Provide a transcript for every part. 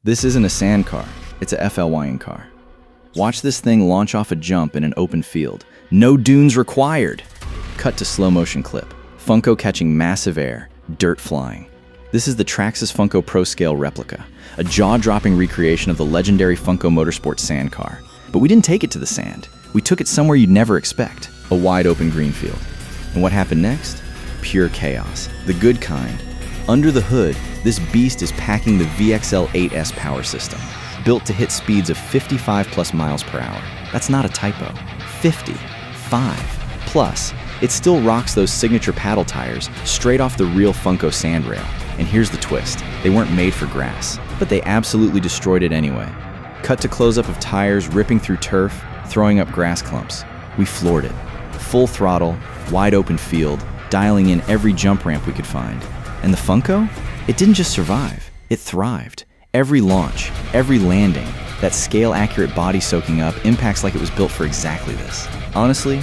This isn't a sand car, it's a FLYing car. Watch this thing launch off a jump in an open field. No dunes required! Cut to slow motion clip. Funco catching massive air, dirt flying. This is the Traxxas Funco Pro Scale Replica, a jaw-dropping recreation of the legendary Funco Motorsports sand car. But we didn't take it to the sand. We took it somewhere you'd never expect, a wide open green field. And what happened next? Pure chaos, the good kind. Under the hood, this beast is packing the VXL8S power system, built to hit speeds of 55 plus miles per hour. That's not a typo. 55 plus. It still rocks those signature paddle tires straight off the real Funco sand rail. And here's the twist. They weren't made for grass, but they absolutely destroyed it anyway. Cut to close-up of tires ripping through turf, throwing up grass clumps. We floored it. Full throttle, wide open field, dialing in every jump ramp we could find. And the Funco? It didn't just survive, it thrived. Every launch, every landing, that scale-accurate body soaking up impacts like it was built for exactly this. Honestly,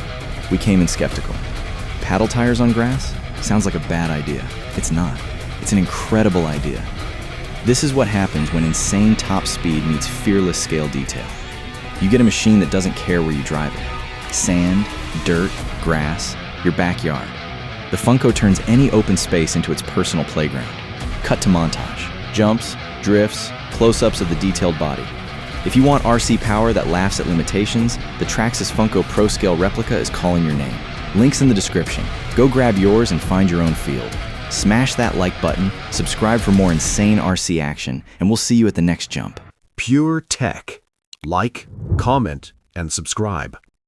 we came in skeptical. Paddle tires on grass? Sounds like a bad idea. It's not. It's an incredible idea. This is what happens when insane top speed meets fearless scale detail. You get a machine that doesn't care where you drive it. Sand, dirt, grass, your backyard. The Funco turns any open space into its personal playground. Cut to montage. Jumps, drifts, close-ups of the detailed body. If you want RC power that laughs at limitations, the Traxxas Funco Pro Scale Replica is calling your name. Links in the description. Go grab yours and find your own field. Smash that like button, subscribe for more insane RC action, and we'll see you at the next jump. PureRtech. Like, comment, and subscribe.